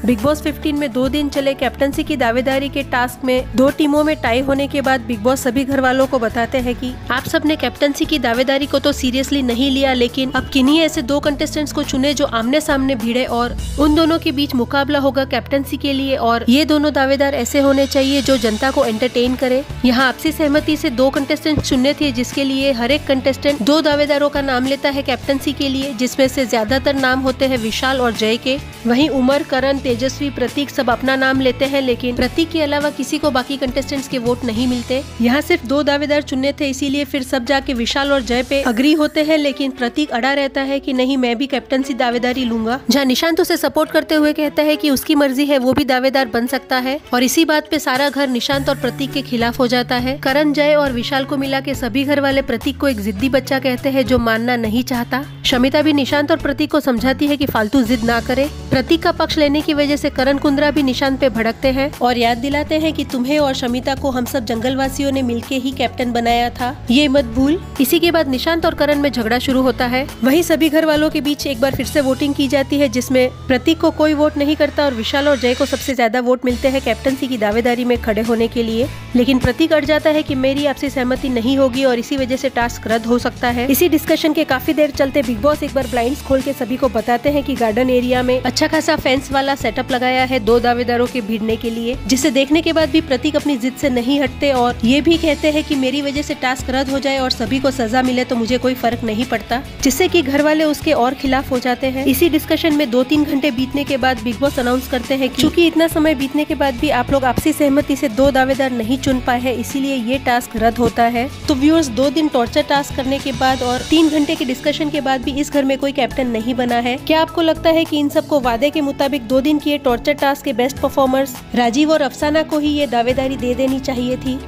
Big boss 15 में 2 दिन चले कैप्टनसी की दावेदारी के टास्क में 2 टीमों में टाई होने के बाद बिग बॉस सभी घर वालों को बताते हैं कि आप सबने कैप्टनसी की दावेदारी को तो सीरियसली नहीं लिया, लेकिन अब किन्हीं ऐसे 2 कंटेस्टेंट्स को चुने जो आमने सामने भिड़े और उन दोनों के बीच मुकाबला होगा कैप्टनसी के लिए, और ये दोनों दावेदार ऐसे होने चाहिए जो जनता को एंटरटेन करे। यहाँ आपसी सहमति से 2 कंटेस्टेंट चुनने थे, जिसके लिए हर एक कंटेस्टेंट 2 दावेदारों का नाम लेता है कैप्टनसी के लिए, जिसमें से ज्यादातर नाम होते हैं विशाल और जय के। वहीं उमर, करण, तेजस्वी, प्रतीक सब अपना नाम लेते हैं, लेकिन प्रतीक के अलावा किसी को बाकी कंटेस्टेंट्स के वोट नहीं मिलते। यहाँ सिर्फ 2 दावेदार चुनने थे, इसीलिए फिर सब जाके विशाल और जय पे अग्री होते हैं, लेकिन प्रतीक अड़ा रहता है कि नहीं, मैं भी कैप्टनसी दावेदारी लूंगा। जहाँ निशांत उसे सपोर्ट करते हुए कहता है कि उसकी मर्जी है, वो भी दावेदार बन सकता है, और इसी बात पे सारा घर निशांत और प्रतीक के खिलाफ हो जाता है। करण, जय और विशाल को मिला के सभी घर वाले प्रतीक को एक जिद्दी बच्चा कहते हैं जो मानना नहीं चाहता। शमिता भी निशांत और प्रतीक को समझाती है कि फालतू जिद ना करे। प्रतीक का पक्ष लेने की वजह से करण, कुंद्रा भी निशांत पे भड़कते हैं और याद दिलाते हैं कि तुम्हें और शमिता को हम सब जंगलवासियों ने मिलके ही कैप्टन बनाया था, ये मत भूल। इसी के बाद निशांत और करण में झगड़ा शुरू होता है। वहीं सभी घर वालों के बीच एक बार फिर से वोटिंग की जाती है, जिसमें प्रतीक को कोई वोट नहीं करता और विशाल और जय को सबसे ज्यादा वोट मिलते हैं कैप्टनसी की दावेदारी में खड़े होने के लिए। लेकिन प्रतीक अड़ जाता है कि मेरी आपसी सहमति नहीं होगी और इसी वजह से टास्क रद्द हो सकता है। इसी डिस्कशन के काफी देर चलते बिग बॉस एक बार ब्लाइंड्स खोल के सभी को बताते हैं कि गार्डन एरिया में अच्छा खासा फेंस वाला सेटअप लगाया है 2 दावेदारों के भिड़ने के लिए, जिसे देखने के बाद भी प्रतीक अपनी जिद से नहीं हटते और ये भी कहते हैं कि मेरी वजह से टास्क रद्द हो जाए और सभी को सजा मिले तो मुझे कोई फर्क नहीं पड़ता, जिससे कि घर वाले उसके और खिलाफ हो जाते हैं। इसी डिस्कशन में 2-3 घंटे बीतने के बाद बिग बॉस अनाउंस करते हैं कि चूंकि इतना समय बीतने के बाद भी आप लोग आपसी सहमति से 2 दावेदार नहीं चुन पाए हैं, इसीलिए ये टास्क रद्द होता है। तो व्यूअर्स, 2 दिन टॉर्चर टास्क करने के बाद और 3 घंटे के डिस्कशन के बाद भी इस घर में कोई कैप्टन नहीं बना है। क्या आपको लगता है कि इन सबको वादे के मुताबिक 2 दिन किए टॉर्चर टास्क के बेस्ट परफॉर्मर्स राजीव और अफसाना को ही ये दावेदारी दे देनी चाहिए थी?